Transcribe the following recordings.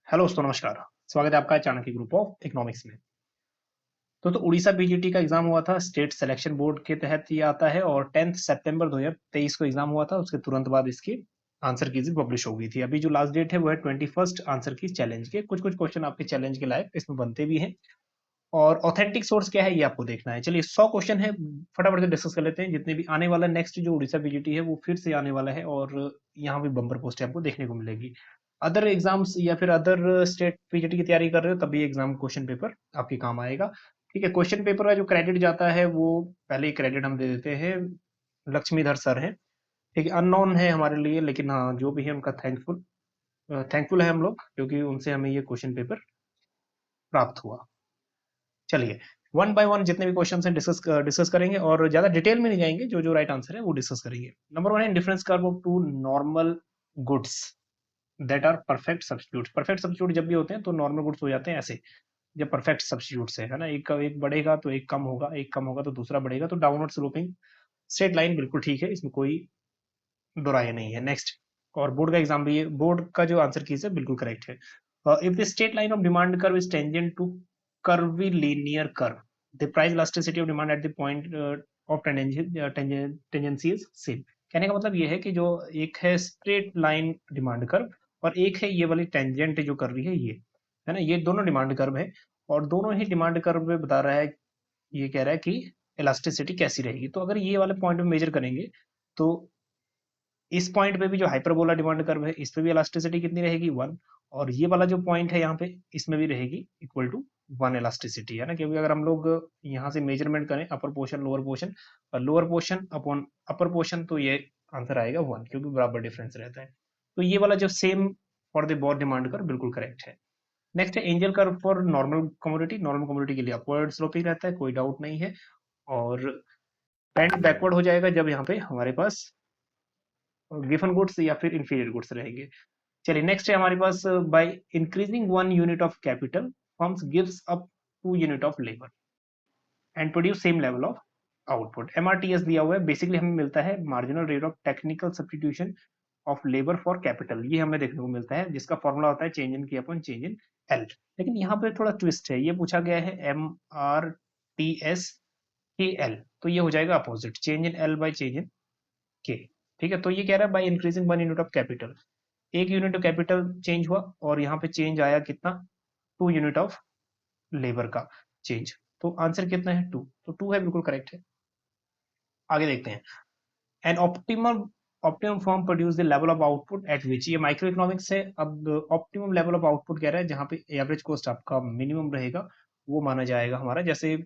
Hello दोस्तों, नमस्कार। स्वागत है आपका चाणक्य ग्रुप ऑफ इकोनॉमिक्स में। तो उड़ीसा पीजीटी का एग्जाम हुआ था, स्टेट सिलेक्शन बोर्ड के तहत ये आता है और 10 सितंबर 2023 को एग्जाम हुआ था। उसके तुरंत बाद इसकी आंसर कीज पब्लिश हो गई थी। अभी जो लास्ट डेट है वो है 21 आंसर की चैलेंज के। कुछ कुछ क्वेश्चन आपके चैलेंज के लायक इसमें बनते भी हैं और ऑथेंटिक सोर्स क्या है ये आपको देखना है। चलिए 100 क्वेश्चन है, फटाफट से डिस्कस कर लेते हैं। जितने भी आने वाला नेक्स्ट जो उड़ीसा पीजीटी है वो फिर से आने वाला है और यहाँ भी बम्पर पोस्ट आपको देखने को मिलेगी। अदर एग्जाम्स या फिर अदर स्टेट पीजीटी की तैयारी कर रहे हो तभी एग्जाम क्वेश्चन पेपर आपके काम आएगा। ठीक है, क्वेश्चन पेपर का जो क्रेडिट जाता है वो पहले ही क्रेडिट हम दे देते हैं, लक्ष्मीधर सर हैं। ठीक है, अननोन है हमारे लिए, लेकिन हाँ जो भी है उनका थैंकफुल है हम लोग, क्योंकि उनसे हमें ये क्वेश्चन पेपर प्राप्त हुआ। चलिए वन बाय वन जितने भी क्वेश्चन हैं डिस्कस करेंगे और ज्यादा डिटेल में नहीं जाएंगे। जो जो राइट आंसर है वो डिस्कस करेंगे। नंबर वन है difference curve of two normal goods that are perfect substitute. Perfect substitute जब भी होते हैं तो नॉर्मल गुड्स हो जाते हैं ऐसे, जब परफेक्ट सब्स्टिट्यूट है ना। एक बढ़ेगा तो एक कम होगा, एक कम होगा तो दूसरा बढ़ेगा, तो डाउनवर्ड स्लोपिंग स्ट्रेट लाइन बिल्कुल ठीक है, इसमें कोई दोराय नहीं है। नेक्स्ट, और बोर्ड का एग्जाम भी है, बोर्ड का जो आंसर की है बिल्कुल करेक्ट है। If the straight line of demand curve is tangent to curvilinear curve, the price elasticity of demand at the point of tangency is same। कहने का मतलब ये है कि जो एक है स्ट्रेट लाइन डिमांड कर्व और एक है ये वाली टेंजेंट जो कर रही है ये, है ना, ये दोनों डिमांड कर्व है और दोनों ही डिमांड कर्व में बता रहा है, ये कह रहा है कि इलास्टिसिटी कैसी रहेगी। तो अगर ये वाले पॉइंट में मेजर करेंगे तो इस पॉइंट पे भी जो हाइपरबोला डिमांड कर्व है इस पे भी इलास्टिसिटी कितनी रहेगी, 1। और ये वाला जो पॉइंट है यहाँ पे इसमें भी रहेगी इक्वल टू 1 इलास्टिसिटी, है ना। क्योंकि अगर हम लोग यहाँ से मेजरमेंट करें अपर पोर्शन लोअर पोर्शन और lower portion upon upper portion, तो ये आंसर आएगा 1, क्योंकि बराबर डिफरेंस रहता है। तो ये वाला जो same for the both demand curve बिल्कुल करेक्ट है। नेक्स्ट है angel curve for normal commodity. Normal commodity के लिए अपवर्ड स्लोपिंग रहता है, कोई डाउट नहीं है। और बैंड बैकवर्ड हो जाएगा जब यहाँ पे हमारे पास गिवन गुड्स या फिर इंफीरियर गुड्स रहेंगे। चलिए नेक्स्ट है हमारे पास, by increasing 1 unit of capital firms gives up 2 unit of labour and produce same level of output. MRTS दिया हुआ है, बेसिकली हमें मिलता है marginal rate of technical substitution of labour for capital, ये हमें देखने को मिलता है, जिसका फॉर्मूला होता है चेंज इन की अपॉन चेंज इन एल। लेकिन यहाँ पे थोड़ा ट्विस्ट है, ये पूछा गया है एम आर टी एस के एल, तो ये हो जाएगा opposite, change in L by change in के। ठीक है, तो ये कह रहा है bye increasing 1 unit of capital, 1 unit of capital change हुआ और यहाँ पे चेंज आया कितना, 2 यूनिट ऑफ लेबर का चेंज। तो आंसर कितना है, 2, तो 2 है, बिल्कुल करेक्ट है। आगे देखते हैं, an optimum form produce the level of output at विच, ये माइक्रो इकोनॉमिक्स है। अब ऑप्टिमम लेवल ऑफ आउटपुट कह रहा है जहां पे एवरेज कॉस्ट आपका मिनिमम रहेगा, वो माना जाएगा हमारा। जैसे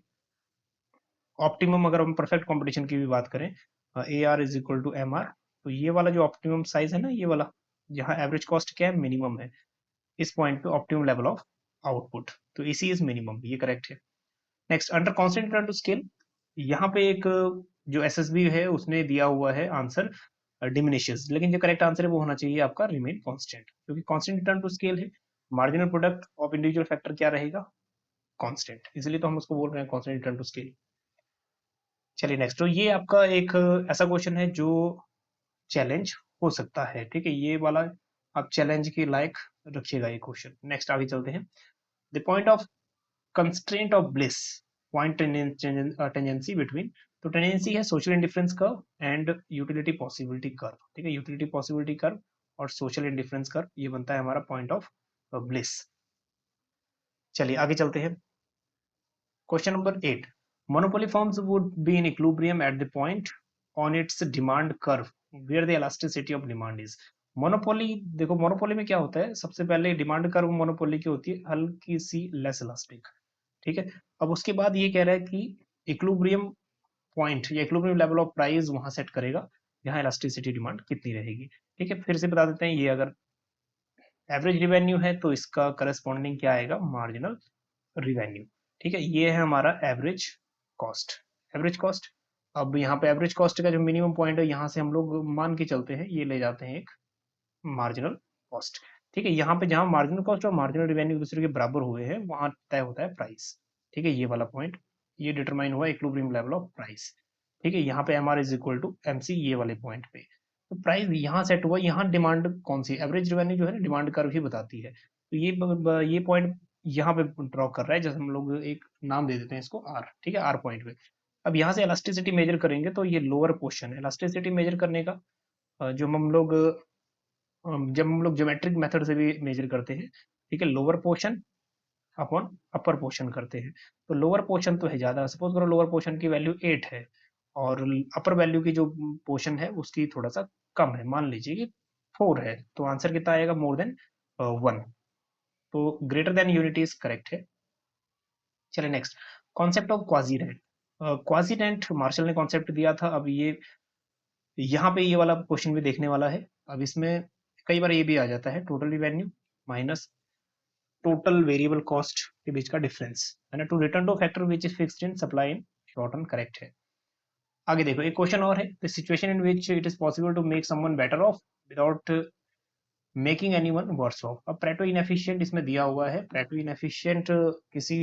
ऑप्टिमम, अगर हम परफेक्ट कंपटीशन की भी बात करें, A R is equal to M R, तो ये वाला जो ऑप्टिमम साइज है ना, ये वाला जहां एवरेज कॉस्ट क्या है, मिनिमम है, इस पॉइंट पे ऑप्टिमम लेवल ऑफ आउटपुट, तो इसी इज मिनिमम, ये करेक्ट है। Next, under constant return to scale, यहाँ पे एक जो एसएसबी है उसने दिया हुआ है आंसर डिमिनिशेस, लेकिन जो करेक्ट आंसर है वो होना चाहिए आपका रिमेन कांस्टेंट, क्योंकि कांस्टेंट रिटर्न टू स्केल है। Marginal product of individual factor क्या रहेगा, कांस्टेंट, इसलिए तो हम उसको बोल रहे हैं कांस्टेंट रिटर्न टू स्केल। चलिए नेक्स्ट, तो ये आपका एक ऐसा क्वेश्चन है जो चैलेंज हो सकता है। ठीक है, ये वाला आप चैलेंज के लायक रखिएगा ये क्वेश्चन। नेक्स्ट आगे चलते हैं, the point of constraint of bliss, point tangency between, तो टेंजेंसी है social indifference curve and utility possibility curve. ठीक है, यूटिलिटी पॉसिबिलिटी कर्व और सोशल इंडिफरेंस कर्व, ये बनता है हमारा पॉइंट ऑफ ब्लिस। चलिए आगे चलते हैं, question number 8, monopoly firms would be in equilibrium at the point on its demand curve where the elasticity of demand is. Monopoly, देखो मोनोपोली में क्या होता है, सबसे पहले डिमांड कर्व मोनोपोली की होती है हल्की सी लेस इलास्टिक। ठीक है, अब उसके बाद ये कह रहा है कि इक्विलिब्रियम पॉइंट या इक्विलिब्रियम लेवल ऑफ प्राइस वहां सेट करेगा जहां इलास्टिसिटी डिमांड कितनी रहेगी। ठीक है, फिर से बता देते हैं, ये अगर एवरेज रिवेन्यू है तो इसका करस्पॉन्डिंग क्या आएगा, मार्जिनल रिवेन्यू। ठीक है, ये है हमारा एवरेज कॉस्ट, एवरेज कॉस्ट। अब यहाँ पे एवरेज कॉस्ट का जो मिनिमम पॉइंट है, यहाँ से हम लोग मान के चलते हैं, ये ले जाते हैं एक मार्जिनल कॉस्ट। ठीक है, यहाँ पे जहां मार्जिनल कॉस्ट और मार्जिनल रिवेन्यू एक दूसरे के बराबर हुए हैं वहां तय होता है प्राइस। ठीक है, ये वाला पॉइंट ये डिटरमाइन हुआ इक्विलिब्रियम लेवल ऑफ प्राइस। ठीक है, यहाँ पे M R is equal to M C, ये वाले पॉइंट पे तो प्राइस यहाँ सेट हुआ। यहाँ डिमांड कौन सी, एवरेज रिवेन्यू जो है ना डिमांड कर्व ही बताती है, तो ये पॉइंट यहाँ पे ड्रॉ कर रहा है, जैसे हम लोग एक नाम दे देते हैं इसको आर, ठीक है, आर पॉइंट पे। अब यहाँ से इलास्टिसिटी मेजर करेंगे तो ये लोअर पोर्शन, इलास्टिसिटी मेजर करने का जो जब हम लोग ज्योमेट्रिक मेथड से भी मेजर करते हैं, ठीक है, lower portion upon upper portion करते हैं। तो लोअर पोर्शन तो है ज्यादा, सपोज करो लोअर पोर्शन की वैल्यू 8 है और अपर वैल्यू की जो पोर्शन है उसकी थोड़ा सा कम है, मान लीजिए कि 4 है, तो आंसर कितना आएगा, मोर देन 1। तो greater than unity is correct है। चलिए नेक्स्ट, कॉन्सेप्ट ऑफ क्वाजीरेंट। क्वाजीरेंट मार्शल ने कॉन्सेप्ट दिया था। अब ये यहाँ पे ये वाला क्वेश्चन भी देखने वाला है। अब इसमें कई बार ये भी आ जाता है, total revenue minus total variable cost के बीच का डिफरेंस, है ना, to return to factor which is fixed in supply in short run, correct है। आगे देखो, एक क्वेश्चन और है, the situation in which it is possible to make someone better off without making anyone worse off. अब Pareto inefficient इसमें दिया हुआ है। प्रेटो इनएफिशिएंट किसी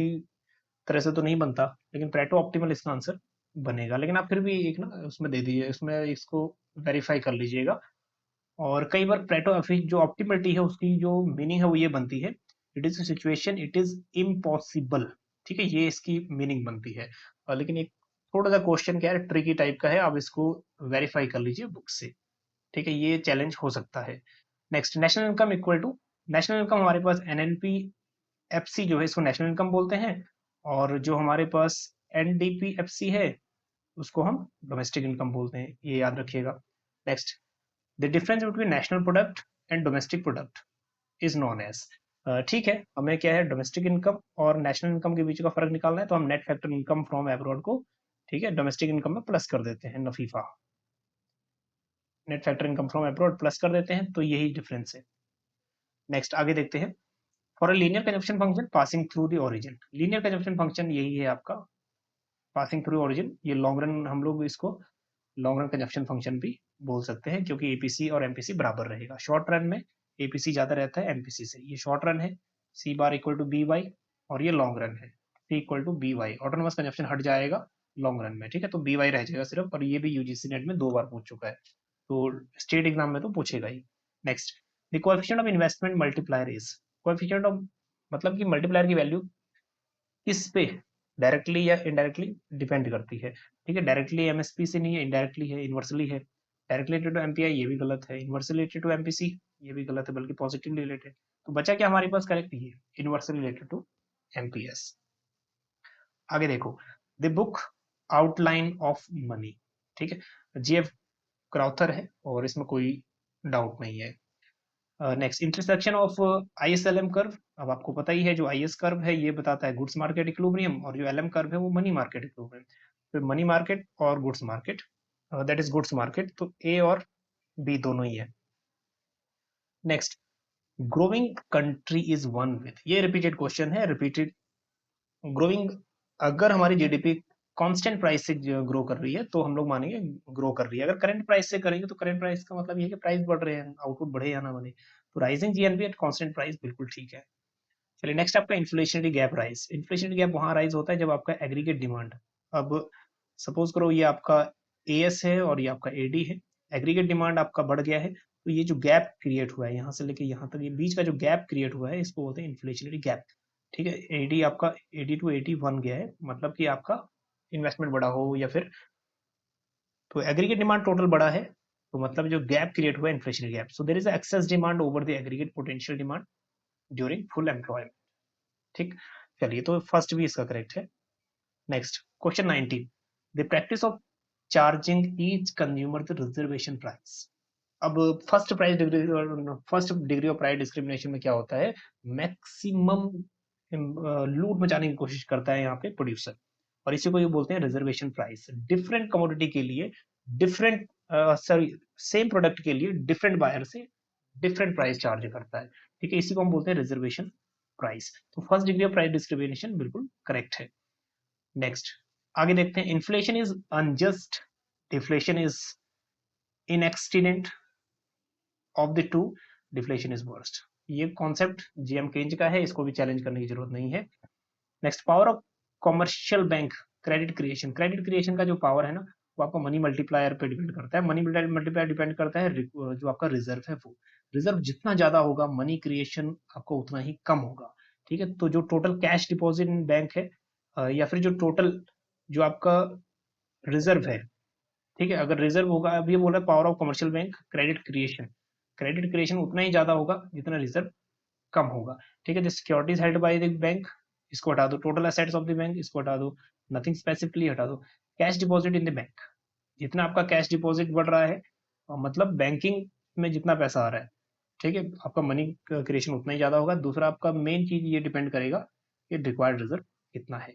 तरह से तो नहीं बनता, लेकिन प्रेटो ऑप्टिमल इसका आंसर बनेगा। लेकिन आप फिर भी एक ना उसमें दे दीजिए, उसमें इसको वेरीफाई कर लीजिएगा। और कई बार प्रेटो जो ऑप्टिमलिटी है उसकी जो मीनिंग है वो ये बनती है, it is situation it is impossible, ठीक है, ये इसकी मीनिंग बनती है। लेकिन एक थोड़ा सा क्वेश्चन क्या है, ट्रिकी टाइप का है, आप इसको वेरीफाई कर लीजिए बुक से, ठीक है, ये चैलेंज हो सकता है। Next, national income equal to, national income हमारे पास एनएनपी एफसी जो है इसको नेशनल इनकम बोलते हैं, और जो हमारे पास एनडीपी एफसी है उसको हम डोमेस्टिक इनकम बोलते हैं, ये याद रखिएगा। Next, the difference between national product and domestic product is known as, ठीक है, हमें क्या है, डोमेस्टिक इनकम और नेशनल इनकम के बीच का फर्क निकालना है, तो हम net factor income from abroad को, ठीक है, डोमेस्टिक इनकम में प्लस कर देते हैं, नफीफा, net factor income from abroad plus कर देते हैं, तो यही डिफरेंस है। नेक्स्ट आगे देखते हैं, for a linear consumption function passing through the origin, linear consumption function यही है आपका पासिंग थ्रू ओरिजिन। ये लॉन्ग रन, हम लोग इसको लॉन्ग रन कंजप्शन फंक्शन भी बोल सकते हैं, क्योंकि एपीसी और एमपीसी बराबर रहेगा। शॉर्ट रन में एपीसी ज्यादा रहता है एमपीसी से, ये शॉर्ट रन है, C bar equal to B Y, और ये लॉन्ग रन है, C equal to B Y. Autonomous consumption हट जाएगा लॉन्ग रन में, ठीक है, तो बी वाई रह जाएगा सिर्फ, और ये भी यूजीसी नेट में 2 बार पूछ चुका है, तो स्टेट एग्जाम में तो पूछेगा ही। Next, the coefficient of investment multiplier is, coefficient of मतलब कि मल्टीप्लायर की वैल्यू किस पे डायरेक्टली या इनडायरेक्टली डिपेंड करती है, ठीक है, डायरेक्टली एमएसपी से नहीं है, इनडायरेक्टली है, इनवर्सली है। डायरेक्टली रिलेटेड टू एमपीआई ये भी गलत है, इनवर्सली रिलेटेड टू एमपीसी ये भी गलत है, बल्कि पॉजिटिवली रिलेटेड। तो बचा क्या हमारे पास करेक्ट, ये इनवर्सली रिलेटेड टू एमपीएस। आगे देखो, the book outline of money, ठीक है, जीएफ क्रॉथर है और इसमें कोई डाउट नहीं है। Next, intersection of IS LM curve. अब आपको पता ही है, जो आईएस कर्व है ये बताता है गुड्स मार्केट इक्विलिब्रियम, और जो एलएम कर्व है वो मनी मार्केट इक्विलिब्रियम। तो मनी मार्केट और goods market, that is goods market, तो ए और बी दोनों ही है। Next, growing country is one with, ये रिपीटेड क्वेश्चन है, रिपीटेड। ग्रोइंग, अगर हमारी जीडीपी कांस्टेंट प्राइस से ग्रो कर रही है तो हम लोग मानेंगे ग्रो कर रही है, अगर करंट प्राइस से करेंगे तो करंट प्राइस का मतलब ये है कि प्राइस बढ़ रहे हैं, आउटपुट बढ़े या ना बढ़े, तो rising GNP at constant price बिल्कुल ठीक है। चलिए नेक्स्ट, आपका inflationary gap rise. Inflationary gap वहां राइज होता है जब आपका एग्रीगेट डिमांड, अब सपोज करो ये आपका एएस है और ये आपका एडी है, एग्रीगेट डिमांड आपका बढ़ गया है, तो ये जो गैप क्रिएट हुआ है यहाँ से लेके यहाँ तक, ये बीच का जो गैप क्रिएट हुआ है इसको बोलते हैं इन्फ्लेशनरी गैप, ठीक है। एडी आपका 80 टू 80 बन गया है, मतलब कि आपका इन्वेस्टमेंट बड़ा हो या फिर, तो एग्रीगेट डिमांड टोटल बड़ा है, तो मतलब जो गैप क्रिएट हुआ है inflationary gap, so there is excess demand over the aggregate potential demand during full employment, ठीक। चलिए, तो फर्स्ट भी इसका करेक्ट है। Next, question 19, the practice of charging each consumer the reservation price. अब first degree of price discrimination में क्या होता है, मैक्सिमम लूट मचाने की कोशिश करता है यहाँ पे प्रोड्यूसर, और इसी को ये बोलते हैं रिजर्वेशन प्राइस। डिफरेंट कमोडिटी के लिए डिफरेंट, सॉरी, सेम प्रोडक्ट के लिए डिफरेंट बायर से डिफरेंट प्राइस चार्ज करता है, ठीक है, इसी को हम बोलते हैं रिजर्वेशन प्राइस। तो first degree of price discrimination बिल्कुल करेक्ट है। नेक्स्ट, आगे देखते हैं, inflation is unjust, deflation is inexpedient, of the two deflation is worst. ये कॉन्सेप्ट जीएम केंज का है, इसको भी चैलेंज करने की जरूरत नहीं है। Next, power of commercial bank credit creation. Credit creation का जो पावर है ना, वो आपका मनी मल्टीप्लायर पे डिपेंड करता है। मनी मल्टीप्लायर डिपेंड करता है जो आपका रिजर्व है वो। रिजर्व जितना ज्यादा होगा मनी क्रिएशन आपका उतना ही कम होगा। ठीक है, तो जो total cash deposit in bank है या फिर जो टोटल जो आपका रिजर्व है, ठीक है, अगर रिजर्व होगा, अब ये बोल रहा है power of commercial bank credit creation उतना ही ज्यादा होगा जितना रिजर्व कम होगा। ठीक है, the securities held by the bank, इसको हटा दो, total assets of the bank इसको हटा दो, नथिंग स्पेसिफिकली हटा दो, cash deposit in the bank, जितना आपका कैश डिपॉजिट बढ़ रहा है मतलब बैंकिंग में जितना पैसा आ रहा है, ठीक है, आपका मनी क्रिएशन उतना ही ज्यादा होगा। दूसरा आपका मेन चीज ये डिपेंड करेगा कि रिक्वायर्ड रिजर्व कितना है।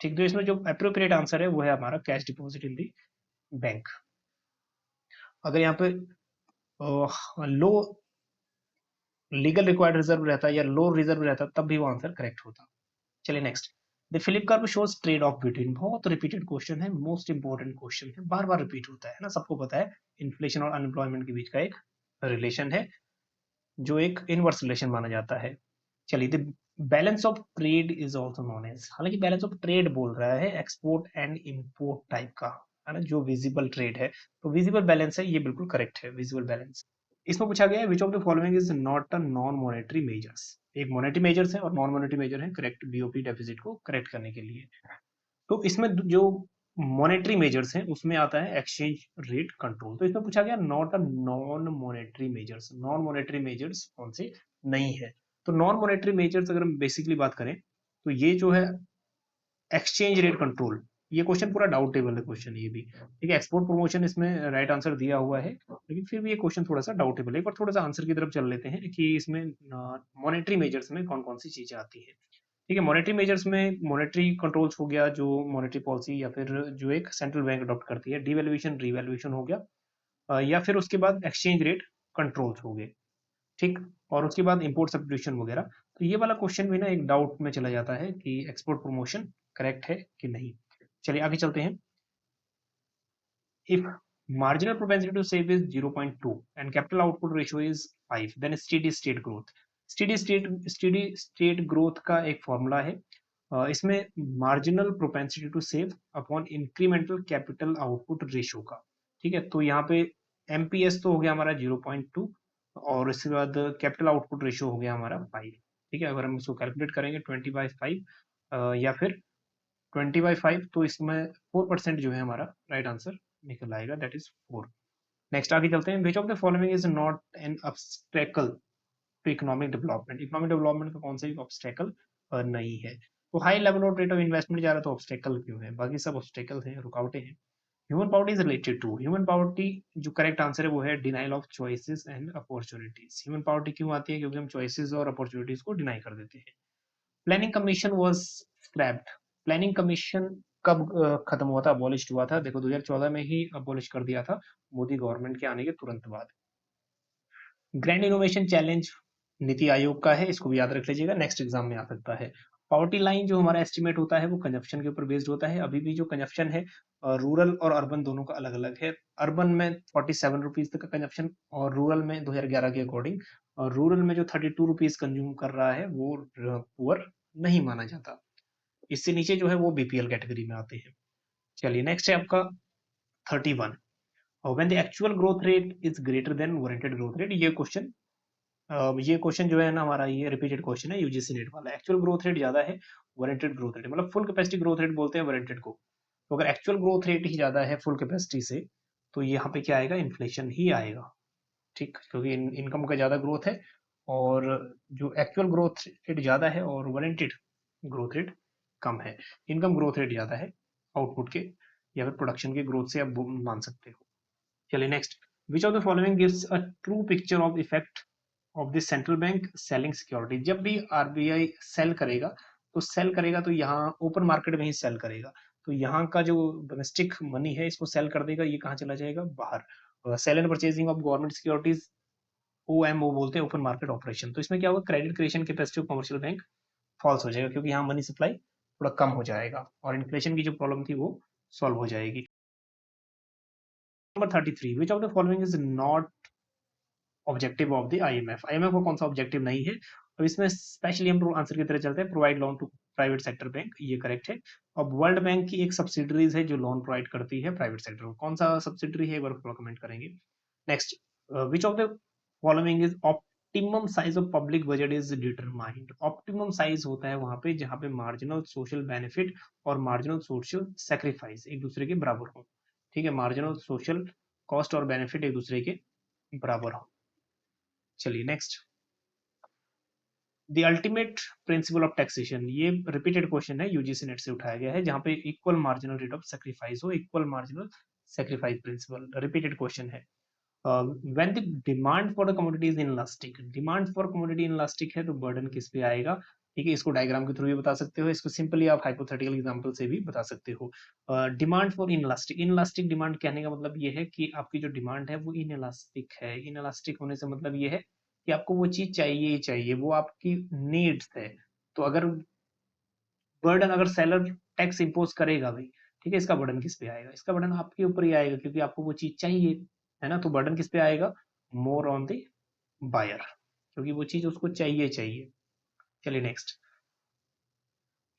ठीक, तो इसमें जो अप्रोप्रिएट आंसर है वो है हमारा cash deposit in the bank. अगर यहाँ पे लो लीगल रिक्वायर्ड रिजर्व रहता या लो रिजर्व रहता तब भी वो आंसर करेक्ट होता। चलिए next, the Phillip curve shows trade off between, बहुत रिपीटेड क्वेश्चन है, मोस्ट इंपोर्टेंट क्वेश्चन है, बार बार रिपीट होता है ना, सबको पता है इन्फ्लेशन और अनएम्प्लॉयमेंट के बीच का एक रिलेशन है जो एक इनवर्स रिलेशन माना जाता है। चलिए, the balance of trade is also known as, हालांकि बैलेंस ऑफ ट्रेड बोल रहा है एक्सपोर्ट एंड इम्पोर्ट टाइप का, है ना, जो विजिबल ट्रेड है, तो विजिबल बैलेंस है, ये बिल्कुल करेक्ट है विजिबल बैलेंस। इसमें पूछा गया है विच of the following is not a non monetary measures, एक मॉनेटरी मेजर्स है और नॉन मॉनेटरी मेजर है करेक्ट बीओपी डेफिसिट को करेक्ट करने के लिए। तो इसमें जो मॉनेटरी मेजर्स हैं उसमें आता है एक्सचेंज रेट कंट्रोल, तो इसमें पूछा गया not a non monetary measures, non monetary measures कौन से नहीं है। तो नॉन मॉनेटरी मेजर्स अगर हम बेसिकली बात करें तो ये जो है एक्सचेंज रेट कंट्रोल, ये क्वेश्चन पूरा डाउटेबल है क्वेश्चन ये भी, ठीक है, एक्सपोर्ट प्रमोशन इसमें राइट आंसर दिया हुआ है, लेकिन फिर भी ये क्वेश्चन थोड़ा सा डाउटेबल है। एक बार थोड़ा सा आंसर की तरफ चल लेते हैं कि इसमें मॉनेटरी मेजर्स में कौन कौन सी चीजें आती है। ठीक है, मॉनेटरी मेजर्स में मॉनेटरी कंट्रोल्स हो गया, जो मॉनेटरी पॉलिसी या फिर जो एक सेंट्रल बैंक अडॉप्ट करती है, डिवैल्यूएशन रिवैल्यूएशन हो गया, या फिर उसके बाद एक्सचेंज रेट कंट्रोल्स हो गए। ठीक, और उसके बाद इंपोर्ट सब्स्टिट्यूशन वगैरह। तो ये वाला क्वेश्चन भी ना एक डाउट में चला जाता है कि एक्सपोर्ट प्रमोशन करेक्ट है कि नहीं। चलिए आगे चलते हैं। If marginal propensity to save is 0.2 and capital output ratio is 5, then steady state growth, steady state growth का एक फॉर्मूला है, इसमें marginal propensity to save upon incremental capital output ratio का। ठीक है, तो यहाँ पे एमपीएस तो हो गया हमारा 0.2 और इसके बाद कैपिटल आउटपुट रेशियो हो गया हमारा 5। ठीक है, अगर हम इसको कैलकुलेट करेंगे 20/5 या फिर 20/5, तो इसमें 4% जो है हमारा राइट आंसर निकल आएगा, दैट इज 4। नेक्स्ट आगे चलते हैं, which of the following is not an obstacle to economic development, economic development का कौन सा ऑब्स्टेकल नहीं है। तो high level of rate of investment जा रहा है, तो ऑब्स्टेकल क्यों है, बाकी सब ऑब्स्टेकल हैं, रुकावटें हैं। Human poverty is related to, human poverty जो करेक्ट आंसर है वो है denial of choices and opportunities. Human poverty क्यों आती है, क्योंकि हम चॉइसेस और अपॉर्चुनिटीज को डिनाई कर देते हैं। Planning commission was scraped, planning commission कब खत्म हुआ था, अबॉलिश हुआ था, देखो 2014 में ही अबॉलिश कर दिया था मोदी गवर्नमेंट के आने के तुरंत बाद। Grand innovation challenge NITI Aayog का है, इसको भी याद रख लीजिएगा, नेक्स्ट एग्जाम में आ सकता है। पॉवर्टी लाइन जो हमारा एस्टिमेट होता है वो कंजप्शन के ऊपर बेस्ड होता है, अभी भी जो कंजप्शन है रूरल और अर्बन दोनों का अलग अलग है, अर्बन में 47 रुपीज तक का कंजप्शन और रूरल में 2011 के अकॉर्डिंग, और रूरल में जो 32 रुपीज कंज्यूम कर रहा है वो पुअर नहीं माना जाता, इससे नीचे जो है वो बीपीएल कैटेगरी में आते हैं। चलिए नेक्स्ट है आपका 31, when the actual growth rate is greater than warranted growth rate, ये क्वेश्चन जो है ना हमारा ये रिपीटेड क्वेश्चन है यूजीसी नेट वाला, एक्चुअल ग्रोथ रेट ज्यादा है वारंटेड ग्रोथ रेट, मतलब फुल कैपेसिटी ग्रोथ रेट बोलते हैं वारंटेड को, तो अगर एक्चुअल ग्रोथ रेट ही ज्यादा है फुल कैपेसिटी से तो यहाँ पे क्या आएगा, इन्फ्लेशन ही आएगा। ठीक, क्योंकि इनकम का ज्यादा ग्रोथ है और जो एक्चुअल ग्रोथ रेट ज्यादा है और वारंटेड ग्रोथ रेट कम है, इनकम ग्रोथ रेट ज्यादा है आउटपुट के या फिर प्रोडक्शन के ग्रोथ से आप मान सकते हो। चलिए next, which of the following gives a true picture of effect of the central bank selling security, जब भी आरबीआई सेल करेगा तो यहाँ ओपन मार्केट में ही सेल करेगा, तो यहाँ का जो डोमेस्टिक मनी है इसको सेल कर देगा, ये कहाँ चला जाएगा, बाहर। Sale and purchasing of government securities OMO बोलते हैं, ओपन मार्केट ऑपरेशन, तो इसमें क्या होगा, credit creation capacity of commercial bank falls हो जाएगा, क्योंकि यहाँ मनी सप्लाई थोड़ा कम हो जाएगा और इन्फ्लेशन की जो प्रॉब्लम थी वो सॉल्व हो जाएगी। Number 33, which of the following is not objective of the IMF, IMF का कौन सा ऑब्जेक्टिव नहीं है, और इसमें स्पेशली हम आंसर की तरह चलते हैं, provide loan to private sector bank, ये करेक्ट है। अब वर्ल्ड बैंक की एक सब्सिडरीज है जो लोन प्रोवाइड करती है प्राइवेट सेक्टर को, कौन सा सब्सिडरी है एक बार कमेंट करेंगे। Next, which of the following is optimum size of public budget is determined. Optimum size होता है वहां पे जहां पे मार्जिनल सोशल बेनिफिट और मार्जिनल सोशल सेक्रीफाइस एक दूसरे के बराबर हो। ठीक है, मार्जिनल सोशल कॉस्ट और बेनिफिट एक दूसरे के बराबर हो। चलिए next, the ultimate principle of taxation, ये रिपीटेड क्वेश्चन है, यूजीसी नेट से उठाया गया है, जहां पे equal marginal rate of sacrifice हो, equal marginal sacrifice principle, repeated question है। When the demand for the commodity is inelastic, demand for commodity inelastic है तो बर्डन किस पे आएगा? ठीक है, इसको डायग्राम के थ्रू भी बता सकते हो, इसको सिंपली आप हाइपोथेटिकल एग्जांपल से भी बता सकते हो। Demand for inelastic, inelastic demand कहने का मतलब ये है कि आपकी जो डिमांड है वो इनलास्टिक है। इनलास्टिक होने से मतलब ये है कि आपको वो चीज चाहिए ही चाहिए, वो आपकी नीड्स है। तो अगर बर्डन, अगर सेलर टैक्स इंपोज करेगा भाई, ठीक है, इसका बर्डन किस पे आएगा? इसका बर्डन आपके ऊपर ही आएगा क्योंकि आपको वो चीज चाहिए, है ना। तो बर्डन किस पे आएगा? मोर ऑन द बायर, क्योंकि वो चीज उसको चाहिए चाहिए। चलिए next,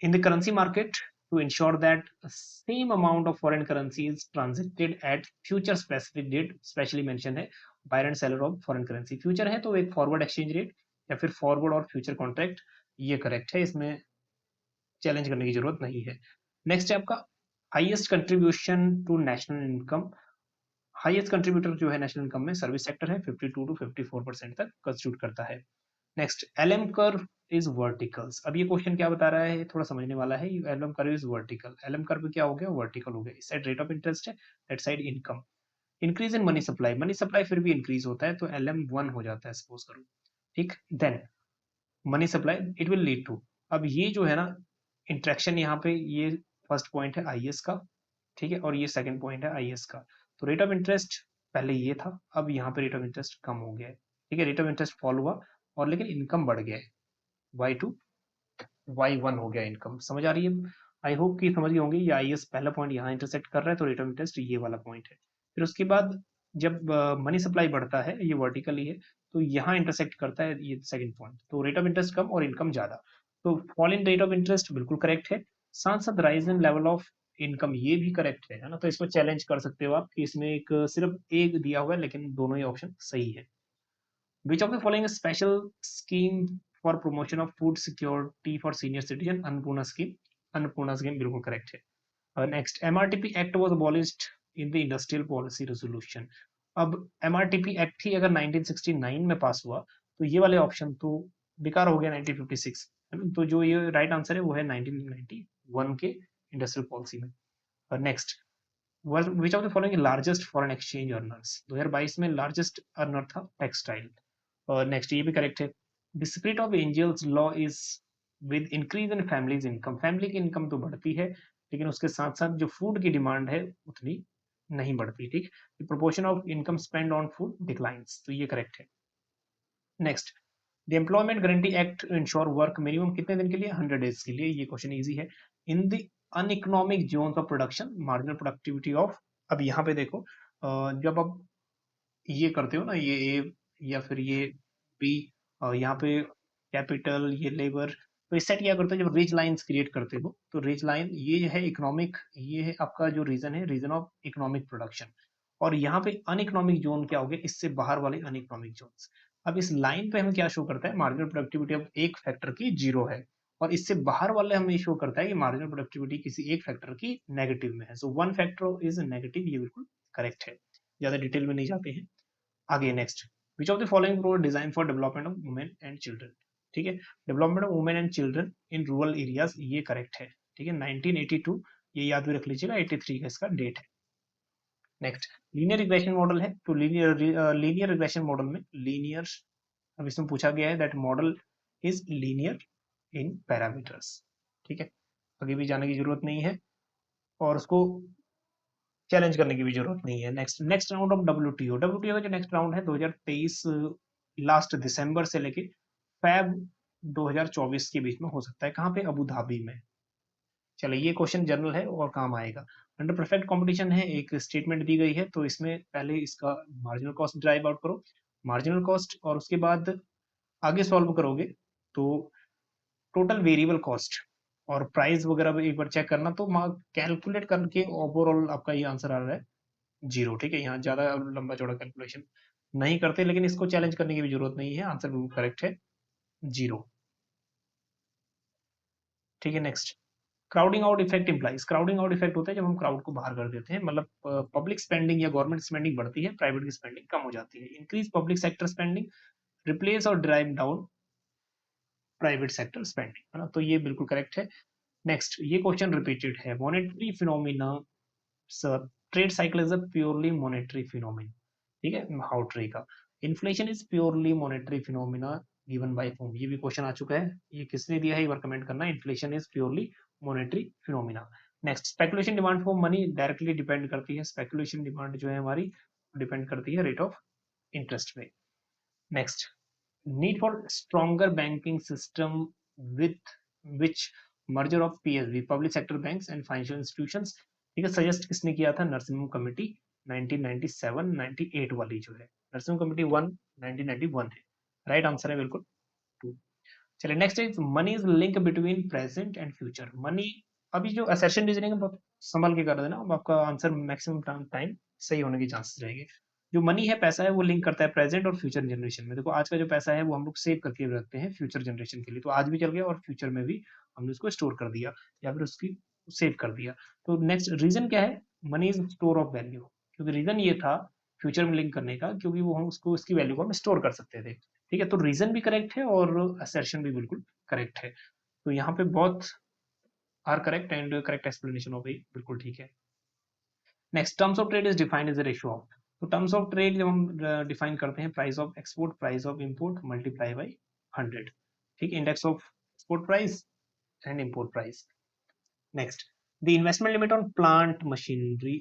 in the currency market, to ensure that same amount of foreign currency is transacted at future specific date, specially mention है buyer and seller of foreign currency। Future है तो एक फॉरवर्ड एक्सचेंज रेट या फिर forward और future contract, ये correct है, इसमें चैलेंज करने की जरूरत नहीं है। नेक्स्ट है आपका highest contribution to national income. Highest contributor जो है नेशनल इनकम में सर्विस सेक्टर है, 52 टू 54% तक कंस्टिट्यूट करता है। Next, LM curve is verticals. अब ये क्वेश्चन क्या बता रहा है, थोड़ा समझने वाला है। LM curve is vertical, LM curve क्या हो गया? वर्टिकल हो गया। इस साइड रेट ऑफ इंटरेस्ट है, that side income. Increase in money supply, money supply फिर भी इंक्रीज होता है तो एलएम 1 हो जाता है, सपोज करो। ठीक, then money supply it will lead to, अब ये जो है ना इंट्रैक्शन, यहाँ पे ये फर्स्ट पॉइंट है आईएस का, ठीक है, और ये सेकंड पॉइंट है आईएस का। तो रेट ऑफ इंटरेस्ट पहले ये था, अब यहाँ पे रेट ऑफ इंटरेस्ट कम हो गया है। ठीक है, रेट ऑफ इंटरेस्ट फॉल हुआ और लेकिन इनकम बढ़ गया है, y2 y1 हो गया इनकम। समझ आ रही है? आई होप कि समझ गए होंगे। ये आईएस पहला पॉइंट यहाँ इंटरसेक्ट कर रहा है तो रेट ऑफ इंटरेस्ट ये वाला पॉइंट है। फिर उसके बाद जब मनी सप्लाई बढ़ता है, ये वर्टिकली है, तो यहाँ इंटरसेक्ट करता है ये सेकंड पॉइंट, तो रेट ऑफ इंटरेस्ट कम और इनकम ज्यादा। तो fall in rate of interest बिल्कुल करेक्ट है, साथ साथ rise in level of income ये भी करेक्ट है ना। तो इसको चैलेंज कर सकते हो आप कि इसमें एक सिर्फ एक दिया हुआ है लेकिन दोनों ही ऑप्शन सही है। Which of the following is special scheme for promotion of food security for senior citizen? Annapurna scheme. Annapurna scheme बिल्कुल correct है। Next, MRTP Act was abolished in the Industrial Policy Resolution. अब MRTP Act ही अगर 1969 में पास हुआ तो ये वाले option तो बेकार हो गया 1956, है ना। तो जो ये राइट आंसर है वो है 1991 के इंडस्ट्रियल पॉलिसी में। और next, which of the following largest foreign exchange earners? 2022 में लार्जेस्ट अर्नर था टेक्सटाइल। और नेक्स्ट ये भी करेक्ट है। The spirit of angels law is with increase in families income, family की इनकम तो बढ़ती है लेकिन उसके साथ साथ जो फूड की डिमांड है उतनी नहीं बढ़ती। ठीक, the proportion of income spend on food declines, तो ये करेक्ट है। Next, the employment guarantee act ensure work minimum कितने दिन के लिए? 100 डेज के लिए। ये क्वेश्चन इजी है। In the uneconomic zone of production marginal productivity of, अब यहाँ पे देखो जब आप ये करते हो ना, ये ए या फिर ये बी, यहाँ पे कैपिटल, ये लेबर, तो इस सेट क्या करते हो जब रिज लाइंस क्रिएट करते हो, तो रिज लाइन ये है इकोनॉमिक, ये है आपका जो रीजन है, रीजन ऑफ इकोनॉमिक प्रोडक्शन। और यहाँ पे अनइकोनॉमिक जोन क्या हो गया? इससे बाहर वाले अनइकोनॉमिक जोन। अब इस लाइन पे हमें क्या शो करता है? मार्जिनल प्रोडक्टिविटी ऑफ एक फैक्टर की 0 है, और इससे बाहर वाले हमें शो करता है कि मार्जिनल प्रोडक्टिविटी किसी एक फैक्टर की नेगेटिव में है। So one factor is negative, ये बिल्कुल करेक्ट है। ज्यादा डिटेल में नहीं जाते हैं आगे। Next, which of the following programme design for development of women and children? ठीक है, development of women and children in rural areas, ये करेक्ट है। ठीक है, 1982, ये याद भी रख लीजिएगा, 83 का इसका डेट है। नेक्स्ट, लीनियर रिग्रेशन मॉडल है, तो लीनियर रिग्रेशन मॉडल में लीनियर, अब इसमें पूछा गया है that model is linear in parameters. ठीक है, आगे भी जाने की जरूरत नहीं है और उसको चैलेंज करने की भी जरूरत नहीं है। Next round of WTO, WTO का जो नेक्स्ट राउंड है 2023 लास्ट दिसंबर से लेके फैब 2024 के बीच में हो सकता है। कहाँ पे? अबू धाबी में। चलिए, ये क्वेश्चन जनरल है और काम आएगा। अंडर परफेक्ट कंपटीशन है, एक स्टेटमेंट दी गई है, तो इसमें पहले इसका मार्जिनल कॉस्ट ड्राइव आउट करो, मार्जिनल कॉस्ट, और उसके बाद आगे सॉल्व करोगे तो टोटल वेरिएबल कॉस्ट और प्राइस वगैरह भी एक बार चेक करना, तो कैलकुलेट करके ओवरऑल आपका ये आंसर आ रहा है 0। ठीक है, यहाँ ज्यादा लंबा चौड़ा कैलकुलेशन नहीं करते, लेकिन इसको चैलेंज करने की भी जरूरत नहीं है, आंसर बिल्कुल करेक्ट है, 0। ठीक है, next, crowding out effect implies, crowding out effect होता है जब हम क्राउड को बाहर कर देते हैं, मतलब पब्लिक स्पेंडिंग या गवर्नमेंट स्पेंडिंग बढ़ती है, प्राइवेट की स्पेंडिंग कम हो जाती है। Increase public sector spending, replace और drive down private sector spending, है ना, तो ये बिल्कुल करेक्ट है। नेक्स्ट, ये क्वेश्चन रिपीटेड है, monetary phenomena sir, trade cycle is a purely monetary phenomena, ठीक है, हाउ ट्री का, inflation is purely monetary phenomena given by home, ये भी क्वेश्चन आ चुका है, ये किसने दिया है, एक बार कमेंट करना, inflation is purely monetary phenomena. Next, speculation demand for money directly depend करती है, स्पेकुलेशन डिमांड जो है हमारी डिपेंड करती है रेट ऑफ इंटरेस्ट पे। Next, need for stronger banking system with which merger of PSB public sector banks and financial institutions, ठीक है, सजेस्ट किसने किया था, नरसिम्हम कमेटी 1997-98 वाली जो है, नरसिम्हम कमेटी 1 1991 है, राइट आंसर है बिल्कुल 2। चलिए next is money is link between present and future, money, अभी जो असर्शन रीजनिंग है बहुत संभल के कर देना, अब आपका आंसर मैक्सिमम टाइम सही होने की चांसेस रहेंगे। जो मनी है, पैसा है, वो लिंक करता है प्रेजेंट और फ्यूचर जनरेशन में। देखो आज का जो पैसा है वो हम लोग सेव करके रखते हैं फ्यूचर जनरेशन के लिए, तो आज भी चल गया और फ्यूचर में भी हमने उसको स्टोर कर दिया या फिर उसकी सेव कर दिया। तो नेक्स्ट रीजन क्या है, money is store of value, क्योंकि रीजन ये था फ्यूचर में लिंक करने का, क्योंकि वो हम उसको उसकी वैल्यू को हम स्टोर कर सकते थे। ठीक है, तो रीजन भी करेक्ट है और असर्शन भी बिल्कुल करेक्ट है, तो यहाँ पे बहुत R correct and correct explanation हो गई, बिल्कुल ठीक है। Next, terms of trade is defined as a ratio of, तो टर्म्स ऑफ ट्रेड जब हम डिफाइन करते हैं, price of export, price of import multiply by 100, ठीक है, index of export price and import price. Next, the investment limit on plant machinery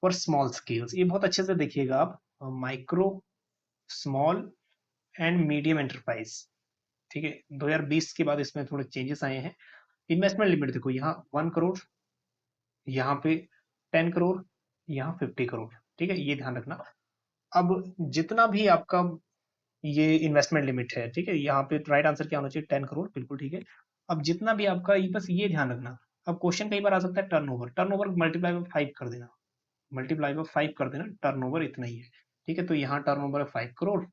for small scales, ये बहुत अच्छे से देखिएगा आप, micro, small and medium enterprise, ठीक है, 2020 के बाद इसमें थोड़े चेंजेस आए हैं। इन्वेस्टमेंट लिमिट देखो, यहाँ 1 करोड़, यहाँ पे 10 करोड़, यहाँ 50 करोड़, ठीक है, ये ध्यान रखना। अब जितना भी आपका ये इन्वेस्टमेंट लिमिट है, ठीक है, यहाँ पे राइट आंसर क्या होना चाहिए, 10 करोड़, बिल्कुल ठीक है। अब जितना भी आपका ये, बस ये ध्यान रखना, अब क्वेश्चन कई बार आ सकता है टर्नओवर, टर्नओवर मल्टीप्लाई बाय 5 कर देना, मल्टीप्लाई बाय 5 कर देना, टर्नओवर इतना ही है, ठीक है, तो यहाँ टर्नओवर है 5 करोड़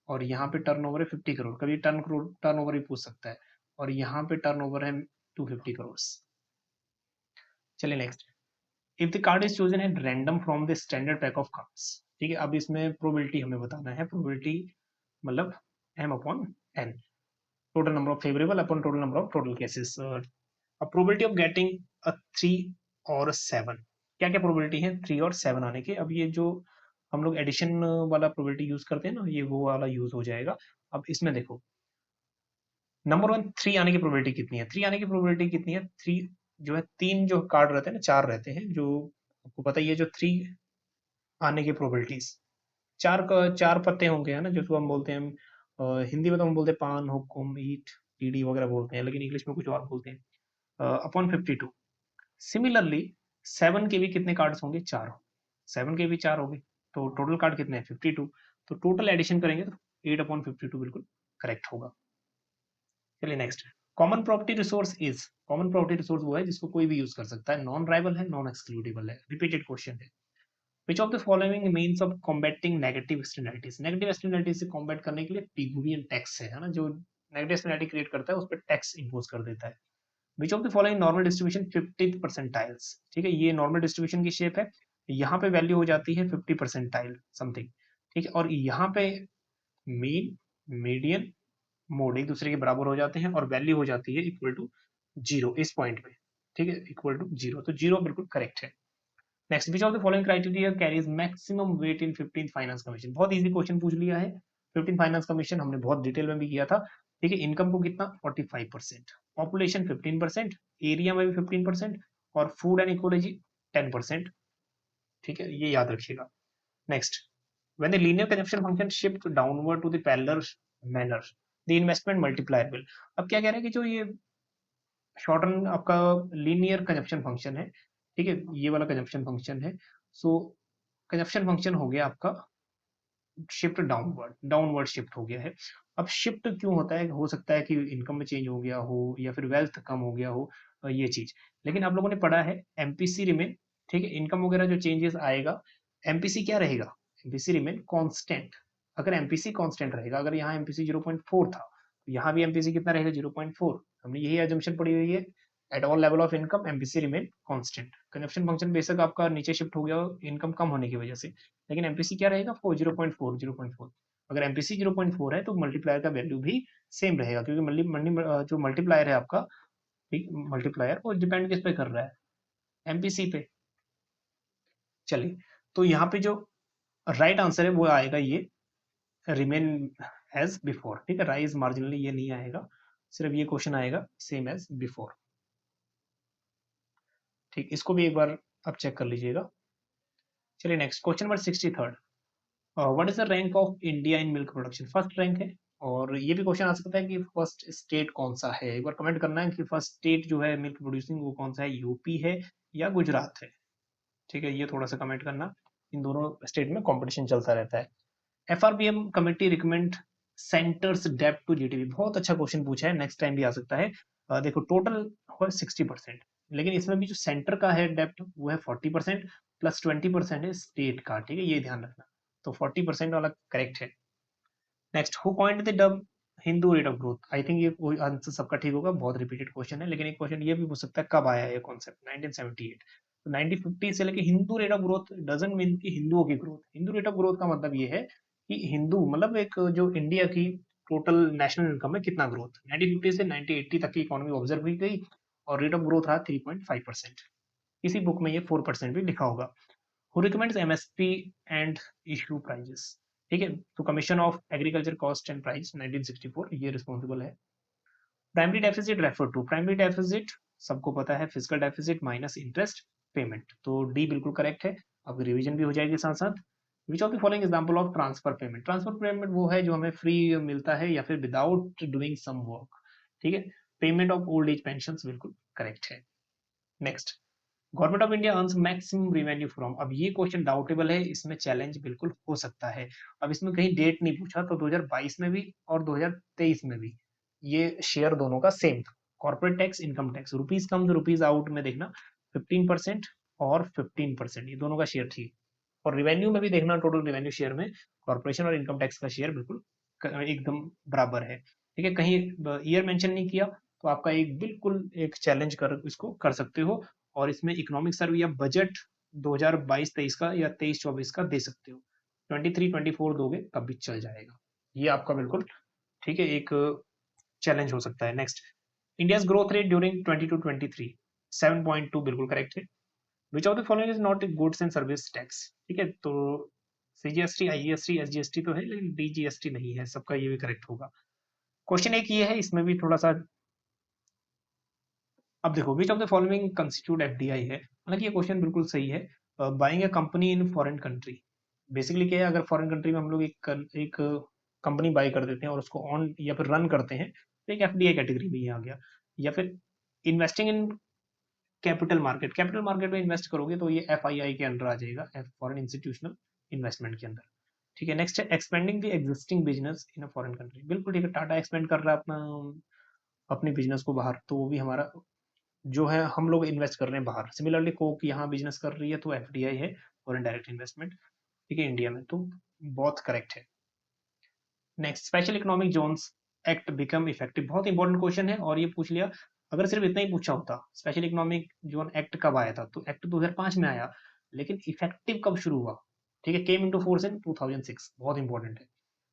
और यहाँ पे टर्नओवर है 50 करोड़, कभी टर्नओवर भी पूछ सकता है, और यहाँ पे टर्नओवर है 250 करोड़। चलिए next, if the card is chosen at random from the standard pack of cards, ठीक है, अब इसमें प्रोबेबिलिटी हमें बताना है, प्रोबेबिलिटी मतलब m upon n, total number of favourable upon total number of total cases, अब प्रोबेबिलिटी ऑफ गेटिंग अ 3 और 7, क्या क्या प्रोबेबिलिटी है 3 और 7 आने के, अब ये जो हम लोग एडिशन वाला प्रोबेबिलिटी यूज करते हैं ना, ये वो वाला यूज हो जाएगा। अब इसमें देखो, नंबर 1 3 आने की प्रोबेबिलिटी कितनी है, 3 आने की प्रोबेबिलिटी कितनी है, 3 जो है, 3 जो कार्ड रहते हैं ना, 4 रहते हैं, जो आपको पता ही है, जो 3 आने की प्रोबेबिलिटीज, 4 पत्ते होंगे, है ना, जिसको हम बोलते हैं, हिंदी में तो हम बोलते हैं पान, हुक्म, ईट, ईडी वगैरह बोलते हैं, लेकिन इंग्लिश में कुछ और बोलते हैं, अपॉन 52। सिमिलरली 7 के भी कितने कार्ड्स होंगे, 4, 7 के भी 4 होंगे, तो टोटल कार्ड कितने हैं 52, तो टोटल एडिशन करेंगे तो 8/52 बिल्कुल करेक्ट होगा। चलिए next, common property resource is, common property resource वो है जिसको कोई भी यूज कर सकता है, नॉन राइवल है, नॉन एक्सक्लूडेबल है, रिपीटेड क्वेश्चन है। Which of the following means of combating negative externalities, negative externalities से कॉम्बैट करने के लिए पिगुवियन टैक्स है ना, जो नेगेटिव एक्सटर्नलिटी क्रिएट करता है उस पर टैक्स इंपोज कर देता है। विच of the following normal distribution 50 percentiles, ठीक है, ये नॉर्मल डिस्ट्रीब्यूशन की शेप है, यहाँ पे वैल्यू हो जाती है 50 परसेंटाइल समथिंग, ठीक है, और यहाँ पे मीन, मीडियन, मोड एक दूसरे के बराबर हो जाते हैं और वैल्यू हो जाती है इक्वल टू 0 इस पॉइंट पे, ठीक है, इक्वल टू 0, तो 0 बिल्कुल करेक्ट है। Next, which of the following criteria carries maximum weight in 15th finance commission, बहुत इजी क्वेश्चन पूछ लिया है, 15th फाइनेंस कमीशन हमने बहुत डिटेल में भी किया था, ठीक है, इनकम को कितना 45%, पॉपुलेशन 15%, एरिया में भी 15% और फूड एंड इकोलॉजी 10%, ठीक है, ये याद रखिएगा। Next, when the linear consumption function shift downward to the parallel manner, the investment multiplier will, अब क्या कह रहे हैं कि जो ये शॉर्ट रन आपका लीनियर कंजप्शन फंक्शन है, ठीक है, ये वाला कंजप्शन फंक्शन है, सो कंजप्शन फंक्शन हो गया आपका शिफ्ट डाउनवर्ड, डाउनवर्ड शिफ्ट हो गया है। अब शिफ्ट क्यों होता है, हो सकता है कि इनकम में चेंज हो गया हो या फिर वेल्थ कम हो गया हो, ये चीज, लेकिन आप लोगों ने पढ़ा है एमपीसी रिमेन, ठीक है, इनकम वगैरह जो चेंजेस आएगा, एमपीसी क्या रहेगा, एमपीसी रिमेन कांस्टेंट, अगर एमपीसी कांस्टेंट रहेगा, अगर यहाँ एमपीसी 0.4 था तो यहाँ भी एमपीसी कितना रहेगा 0.4। हमने यही एजम्पशन पड़ी हुई है, at all level of income MPC remain constant. Consumption function बेशक आपका नीचे शिफ्ट हो गया हो इनकम कम होने की वजह से, लेकिन एमपीसी क्या रहेगा 0.4। अगर एमपीसी 0.4 है तो मल्टीप्लायर का वैल्यू भी सेम रहेगा, क्योंकि जो मल्टीप्लायर है आपका, मल्टीप्लायर वो डिपेंड किस पे कर रहा है, एमपीसी पे। चलिए, तो यहाँ पे जो राइट आंसर है वो आएगा ये रिमेन एज बिफोर। ठीक है, राइज मार्जिनली ये नहीं आएगा, सिर्फ ये क्वेश्चन आएगा सेम एज बिफोर। ठीक, इसको भी एक बार आप चेक कर लीजिएगा। चलिए next question number 63, what is the rank of India in milk production. First rank है, और ये भी क्वेश्चन आ सकता है कि फर्स्ट स्टेट कौन सा है। एक बार कमेंट करना है कि फर्स्ट स्टेट जो है मिल्क प्रोड्यूसिंग वो कौन सा है, यूपी है या गुजरात है। ठीक है, ये थोड़ा सा कमेंट करना, इन दोनों स्टेट में कंपटीशन चलता रहता है। एफआरबीएम कमेटी रिकमेंड सेंटर्स डेप्ट टू जीडीपी, बहुत अच्छा क्वेश्चन पूछा है, नेक्स्ट टाइम भी आ सकता है। देखो टोटल है 60%, लेकिन इसमें भी जो सेंटर का है डेप्ट वो है 40% प्लस 20% है स्टेट का। ठीक है, ये ध्यान रखना, तो 40% वाला करेक्ट है। Next, who coined the term Hindu rate of growth. I think ये आंसर सबका ठीक होगा, बहुत रिपीटेड क्वेश्चन है, लेकिन एक क्वेश्चन ये भी पूछ सकता है कब आया ये कॉन्सेप्ट, 1978। तो 1950 से लेके Hindu rate of growth doesn't mean कि हिंदुओं की growth. Hindu rate of growth का मतलब ये है कि हिंदू मतलब एक जो इंडिया की टोटल नेशनल इनकम है कितना ग्रोथ, 1950 से 1980 तक की इकोनॉमी ऑब्जर्व हुई गई, और रेट ऑफ ग्रोथ रहा 3.5%। किसी बुक में ये 4% भी लिखा होगा। Who recommends MSP and issue prices. ठीक है, तो commission of agriculture cost and price 1964 ये रिस्पॉन्सिबल है। Primary deficit refer to, primary deficit सबको पता है physical deficit minus interest payment, तो डी बिल्कुल करेक्ट है, आपकी रिवीजन भी हो जाएगी साथ साथ। Which of the following example of transfer payment. Transfer payment वो है जो हमें फ्री मिलता है या फिर विदाउट डूइंग सम वर्क। ठीक है, payment of old age pension बिल्कुल करेक्ट है। Next, government of India earns maximum revenue from. अब ये क्वेश्चन डाउटेबल है, इसमें चैलेंज बिल्कुल हो सकता है। अब इसमें कहीं डेट नहीं पूछा, तो 2022 में भी और 2023 में भी ये शेयर दोनों का सेम था। Corporate tax, income tax, rupees come rupees out में देखना 15% और 15%, ये दोनों का शेयर थी। और रिवेन्यू में भी देखना, टोटल रिवेन्यू शेयर में कॉर्पोरेशन और इनकम टैक्स का शेयर बिल्कुल एकदम बराबर है। ठीक है, कहीं ईयर मेंशन नहीं किया तो आपका एक बिल्कुल एक चैलेंज कर इसको कर सकते हो, और इसमें इकोनॉमिक सर्वे या बजट 2022-23 का या 23-24 का दे सकते हो। 23-24 दोगे तब भी चल जाएगा, ये आपका बिल्कुल ठीक है एक चैलेंज हो सकता है। Next, India's growth rate during 22-23 7.2 बिल्कुल करेक्ट है। विच of the following is not a goods and service tax. ठीक है, तो सीजीएसटी, आईजीएसटी, एसजीएसटी तो है, लेकिन डीजीएसटी नहीं है, सबका ये भी करेक्ट होगा। क्वेश्चन एक ये है, इसमें भी थोड़ा सा, अब देखो विच of the following constitute FDI है। हालांकि ये क्वेश्चन बिल्कुल सही है। Buying A company in foreign country, basically क्या है, अगर फॉरेन कंट्री में हम लोग एक कंपनी बाई कर देते हैं और उसको ऑन या फिर रन करते हैं, तो एक एफडीआई कैटेगरी में ये आ गया। या फिर investing in capital market, capital market में इन्वेस्ट करोगे तो ये एफआईआई के अंडर आ जाएगा, फॉरेन इंस्टीट्यूशनल इन्वेस्टमेंट के अंदर। ठीक है, नेक्स्ट है expanding the existing business in a foreign country, बिल्कुल ठीक है, टाटा एक्सपेंड कर रहा है अपना अपनी बिजनेस को बाहर, तो वो भी हमारा जो है हम लोग इन्वेस्ट कर रहे हैं बाहर। सिमिलरली कोक यहाँ बिजनेस कर रही है तो एफडीआई है, फॉरेन डायरेक्ट इन्वेस्टमेंट। ठीक है, इंडिया में तो बहुत करेक्ट है। Next, special economic zones act become effective, बहुत इंपॉर्टेंट क्वेश्चन है, और ये पूछ लिया। अगर सिर्फ इतना ही पूछा होता स्पेशल इकोनॉमिक जोन एक्ट कब आया था, तो एक्ट 2005 में आया, लेकिन इफेक्टिव कब शुरू हुआ। ठीक है, केम इनटू फोर्स इन 2006, बहुत इंपॉर्टेंट है।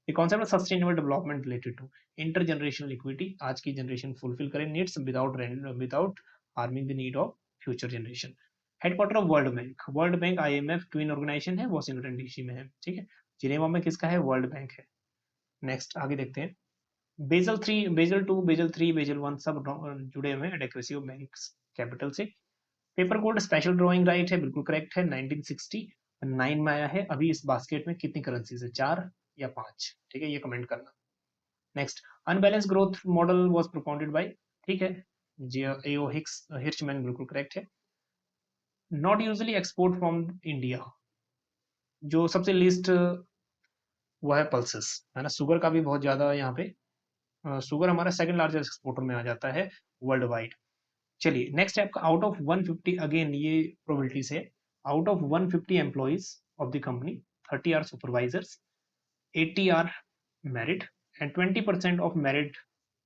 ये concept sustainable development related to inter generational equity, आज की जनरेशन फुलफिल करें needs without harming the need of future generation. Headquarter of world bank, world bank IMF twin organisation है, Washington DC में है। ठीक है, जिनेवा में किसका है, वर्ल्ड बैंक है। नेक्स्ट आगे देखते हैं, बेजल 3, बेजल 2, बेजल 3, बेजल 1 सब जुड़े हुए हैं एडेक्वेसी ऑफ बैंक्स कैपिटल से। Paper gold special drawing right है, बिल्कुल करेक्ट है, 1969 में आया है। अभी इस बास्केट में कितनी करेंसीज है, 4 या 5। ठीक है, ये कमेंट करना। Next, unbalance growth model was propounded bye, ठीक है, एओ हिर्चमैन, बिल्कुल करेक्ट है। Not usually export from India, जो सबसे लिस्ट वो है पल्सेस, है ना, शुगर का भी बहुत ज्यादा यहाँ पे, शुगर हमारा सेकंड लार्जेस्ट एक्सपोर्टर में आ जाता है वर्ल्ड वाइड। चलिए नेक्स्ट है आपका, आउट ऑफ 150, अगेन ये प्रोबेबिलिटी से, out of 150 employees of the company 30 are supervisors, 80 are married and 20% of married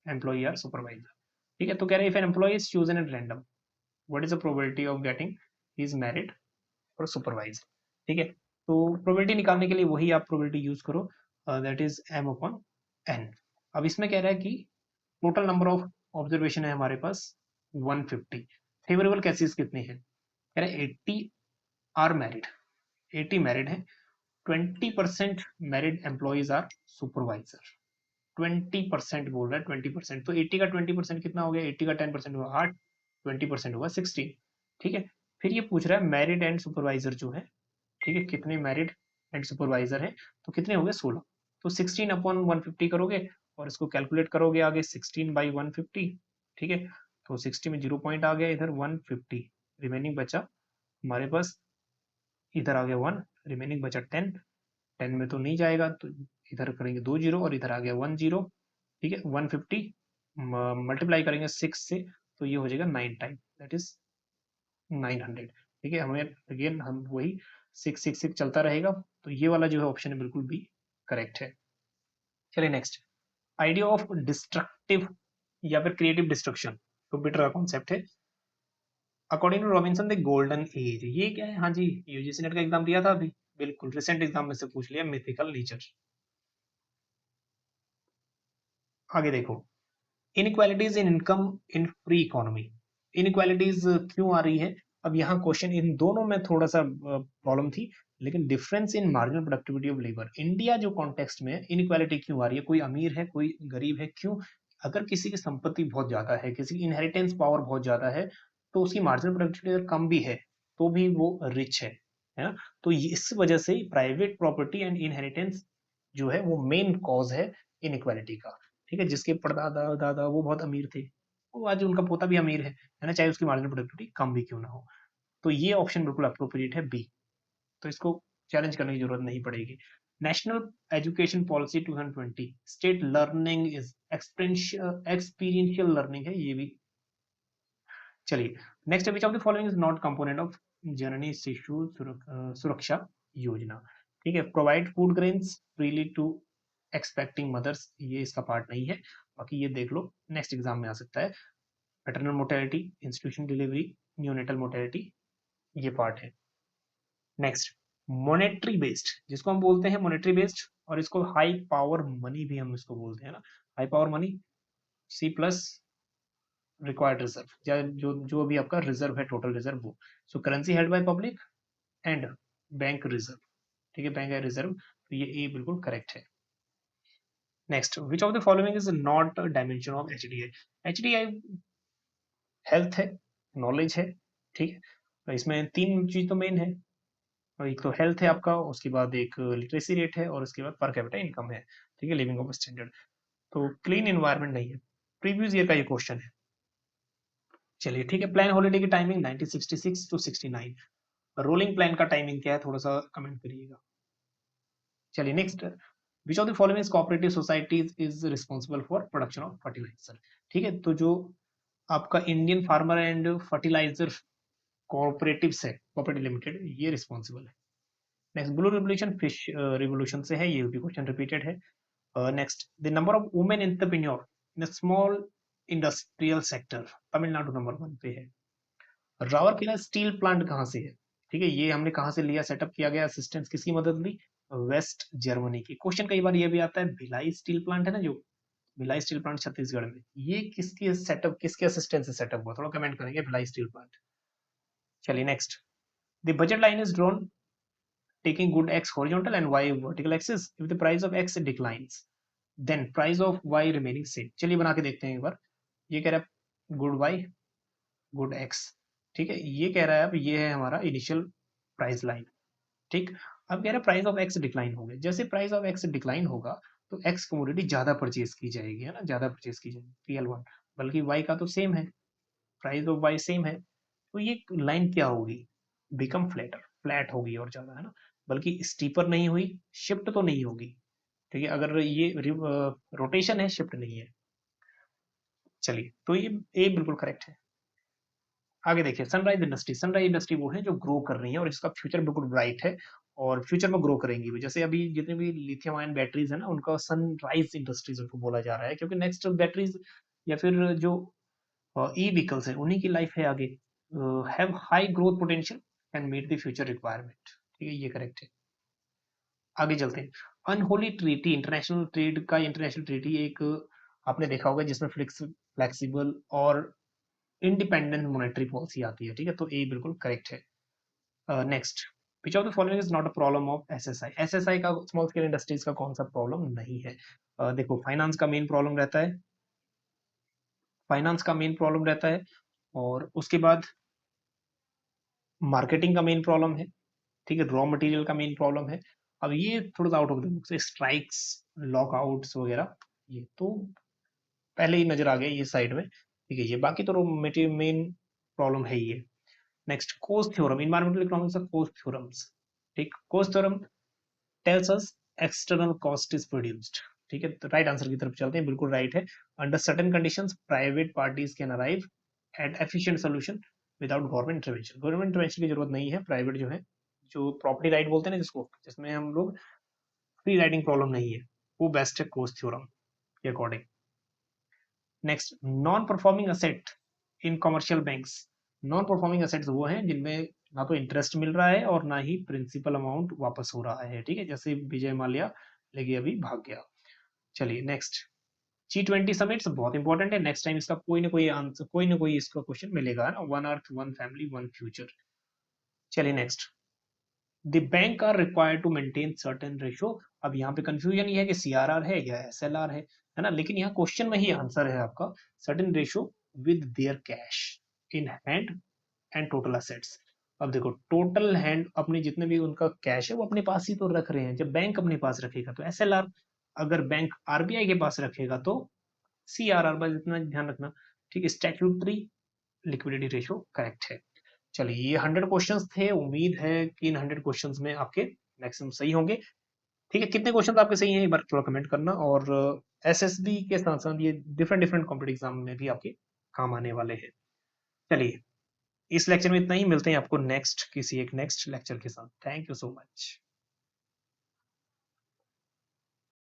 employee are supervisor. ठीक है, तो कह रहे if an employee is chosen at random what is the probability of getting is married और supervisor. ठीक है, तो probability निकालने के लिए वही आप प्रोबेबिलिटी यूज करो, that is m upon n। अब इसमें कह रहा है कि टोटल नंबर ऑफ ऑब्जर्वेशन है हमारे पास 150, फेवरेबल केसेस कितने हैं, कह रहे 80 आर मैरिड, 80 मैरिड है, 20% मैरिड एम्प्लॉइज आर सुपरवाइजर, 20% बोल रहा है, 20%, तो 80 का 20% कितना हो गया, 80 का 10% हुआ 8, 20% हुआ 16। ठीक है, फिर ये पूछ रहा है मैरिड एंड सुपरवाइजर जो है, ठीक है, कितने मैरिड एंड सुपरवाइजर है, तो कितने हो गए 16, तो 16 अपॉन 150 करोगे और इसको कैलकुलेट करोगे आगे 16 बाई 150। ठीक है, तो 60 में 0 पॉइंट आ गया, इधर 150 रिमेनिंग बचा हमारे पास, इधर आ गया 1 रिमेनिंग बचा 10, 10 में तो नहीं जाएगा तो इधर करेंगे 2 जीरो और इधर आ गया 1 जीरो। ठीक है, 150 मल्टीप्लाई करेंगे 6 से तो ये हो जाएगा 9 टाइम, दैट इज 900। ठीक है, हमें अगेन हम वही 666 चलता रहेगा, तो ये वाला जो है ऑप्शन है बिल्कुल भी करेक्ट है। चलिए नेक्स्ट, आइडिया ऑफ डिस्ट्रक्टिव या फिर क्रिएटिव डिस्ट्रक्शन कंप्यूटर का कॉन्सेप्ट है according to Robinson the golden age. ये क्या है, हाँ जी, यूजीसी नेट का एग्जाम दिया था अभी, बिल्कुल रिसेंट एग्जाम में से पूछ लिया, मिथिकल नेचर। आगे देखो, inequalities in income in free economy, inequalities क्यों आ रही है, अब यहाँ क्वेश्चन इन दोनों में थोड़ा सा प्रॉब्लम थी, लेकिन difference in marginal productivity of labour, India जो कॉन्टेक्स्ट में इनइक्वालिटी क्यों आ रही है, कोई अमीर है कोई गरीब है, क्यों, अगर किसी की संपत्ति बहुत ज्यादा है, किसी की इनहेरिटेंस पावर बहुत ज्यादा है, तो उसकी मार्जिनल प्रोडक्टिविटी अगर कम भी है तो भी वो रिच है ना, तो इस वजह से प्राइवेट प्रॉपर्टी एंड इनहेरिटेंस जो है वो मेन कॉज है इनइक्वालिटी का। ठीक है, जिसके परदादा दादा वो बहुत अमीर थे, वो आज उनका पोता भी अमीर है ना, चाहे उसकी मार्जिनल प्रोडक्टिविटी कम भी क्यों ना हो, तो ये ऑप्शन बिल्कुल अप्रोप्रिएट है बी, तो इसको चैलेंज करने की जरूरत नहीं पड़ेगी। National education policy 2020 state learning is experiential learning है ये भी। चलिए next, which of the following is not component of Janani Shishu Suraksha Yojana. ठीक है, provide food grains freely to expecting mothers, ये इसका पार्ट नहीं है, बाकी ये देख लो नेक्स्ट एग्जाम में आ सकता है। Paternal mortality, institution delivery, neonatal mortality, ये पार्ट है। नेक्स्ट, मॉनेटरी बेस्ड, जिसको हम बोलते हैं मॉनेटरी बेस्ड, और इसको हाई पावर मनी भी हम इसको बोलते हैं ना, high power money, C plus required reserve, या जो जो भी आपका रिजर्व है टोटल रिजर्व वो, सो currency held by public and bank reserve. ठीक है, बैंक है रिजर्व, तो ये ए बिल्कुल करेक्ट है। Next, which of the following is not dimension of HDI, HDI health है, नॉलेज है, ठीक है, तो इसमें तीन चीज तो मेन है, और एक तो हेल्थ है आपका, उसके बाद एक लिटरेसी रेट है, और उसके बाद पर कैपिटा इनकम है। ठीक है, लिविंग ऑफ स्टैंडर्ड, तो क्लीन एनवायरनमेंट नहीं है, प्रीवियस ईयर का ये क्वेश्चन है। चलिए ठीक है, प्लान हॉलिडे की टाइमिंग 1966 टू 69, रोलिंग प्लान का टाइमिंग क्या है थोड़ा सा कमेंट करिएगा। चलिए next, which of the following cooperative societies is responsible for production of fertiliser. ठीक है, तो जो आपका Indian farmer and fertiliser cooperatives है, कोऑपरेटिव लिमिटेड, ये रिस्पॉन्सिबल है। Next, blue revolution fish revolution से है, ये भी क्वेश्चन रिपीटेड है। Next, the number of women entrepreneur in small industrial sector, Tamil Nadu number 1 पे है। रावरकेला स्टील प्लांट कहाँ से है, ठीक है, ये हमने कहाँ से लिया, सेटअप किया गया, असिस्टेंस किसकी मदद ली, वेस्ट जर्मनी की। क्वेश्चन कई बार ये भी आता है, भिलाई स्टील प्लांट है ना, जो भिलाई स्टील प्लांट छत्तीसगढ़ में, ये किसकी सेटअप, किसके असिस्टेंस से सेटअप हुआ, थोड़ा कमेंट करेंगे भिलाई स्टील प्लांट। चलिए next, the budget line is drawn taking good x horizontal and y vertical axis, if the price of x declines then price of y remaining same। चलिए बना के देखते हैं एक बार, ये कह रहा है गुड y गुड x, ठीक है, ये कह रहा है अब ये है हमारा इनिशियल प्राइस लाइन, ठीक, अब कह रहा है प्राइस ऑफ x डिक्लाइन हो गया, जैसे प्राइस ऑफ x डिक्लाइन होगा तो x कमोडिटी ज्यादा परचेज की जाएगी, है ना, ज्यादा परचेज की जाएगी PL1, बल्कि y का तो सेम है, प्राइस ऑफ y सेम है, तो ये लाइन क्या होगी, बिकम फ्लैटर, फ्लैट होगी और ज्यादा, है ना, बल्कि स्टीपर नहीं हुई, शिफ्ट तो नहीं होगी। ठीक है, अगर ये रोटेशन है, शिफ्ट नहीं है। चलिए, तो ये ए बिल्कुल करेक्ट है। आगे देखिए, सनराइज इंडस्ट्री, सनराइज इंडस्ट्री वो है जो ग्रो कर रही है और इसका फ्यूचर बिल्कुल ब्राइट है, और फ्यूचर में ग्रो करेंगी भी। जैसे अभी जितने भी लिथियम आयन बैटरीज है ना, उनका सनराइज इंडस्ट्रीज उनको बोला जा रहा है, क्योंकि नेक्स्ट बैटरीज या फिर जो ई व्हीकल्स है उन्हीं की लाइफ है आगे, have high growth potential can meet the future requirement. ठीक है, ये करेक्ट है। आगे चलते हैं। अनहोली ट्रीटी, इंटरनेशनल ट्रेड का इंटरनेशनल ट्रीटी एक आपने देखा होगा जिसमें फ्लेक्सिबल और इंडिपेंडेंट मॉनेटरी पॉलिसी आती है। ठीक है, तो ए बिल्कुल करेक्ट है। Next, which of the following is not a problem of SSI. SSI का, स्मॉल स्केल इंडस्ट्रीज का, कौन सा प्रॉब्लम नहीं है? देखो, फाइनेंस का मेन प्रॉब्लम रहता है, फाइनेंस का मेन प्रॉब्लम रहता है, और उसके बाद मार्केटिंग का मेन प्रॉब्लम है। ठीक है, रॉ मटेरियल का मेन प्रॉब्लम है। अब ये थोड़ा सा out of the books, strikes, lockouts वगैरह, ये तो पहले ही नजर आ गया ये साइड में। ठीक है, ये बाकी तो रॉ मटेरियल मेन प्रॉब्लम है ही है। Next, Coase theorem, environmental economics का कोस्ट थ्योरम्स। ठीक, Coase theorem tells us external cost is produced. ठीक है, तो राइट आंसर की तरफ चलते हैं, बिल्कुल राइट है। Under certain conditions private parties can arrive at efficient solution without government intervention. Government intervention की जरूरत नहीं है, प्राइवेट जो है, जो प्रॉपर्टी राइट बोलते हैं ना जिसको, जिसमें हम लोग फ्री राइडिंग प्रॉब्लम नहीं है, वो बेस्ट है कोस्ट थ्योरम के according. Next, non performing asset in commercial banks. Non performing assets वो हैं जिनमें ना तो इंटरेस्ट मिल रहा है और ना ही प्रिंसिपल अमाउंट वापस हो रहा है। ठीक है, जैसे विजय माल्या लेके अभी भाग गया। चलिए नेक्स्ट, G20 समिट्स बहुत इंपॉर्टेंट है, नेक्स्ट टाइम इसका कोई ना कोई आंसर, कोई ना कोई इसका क्वेश्चन मिलेगा ना। One earth, one family, one future. चलिए next, the bank are required to maintain certain ratio. अब यहाँ पे कंफ्यूजन ये है कि सीआरआर है या एसएलआर है ना, लेकिन यहाँ क्वेश्चन में ही आंसर है आपका certain ratio with their cash in hand and total assets. अब देखो, टोटल हैंड, अपने जितने भी उनका कैश है वो अपने पास ही तो रख रहे हैं। जब बैंक अपने पास रखेगा तो एसएलआर, अगर बैंक आरबीआई के पास रखेगा तो सीआरआर। बस इतना ध्यान रखना। ठीक है, स्टैट्यूटरी लिक्विडिटी रेशो करेक्ट है। चलिए, ये 100 क्वेश्चंस थे, उम्मीद है कि इन 100 क्वेश्चंस में आपके मैक्सिमम सही होंगे। ठीक है, कितने क्वेश्चंस आपके सही हैं एक बार थोड़ा कमेंट करना, और एसएसबी के साथ साथ ये डिफरेंट डिफरेंट कॉम्पिटिटिव एग्जाम में भी आपके काम आने वाले हैं। चलिए, इस लेक्चर में इतना ही, मिलते हैं आपको नेक्स्ट किसी एक नेक्स्ट लेक्चर के साथ। Thank you so much.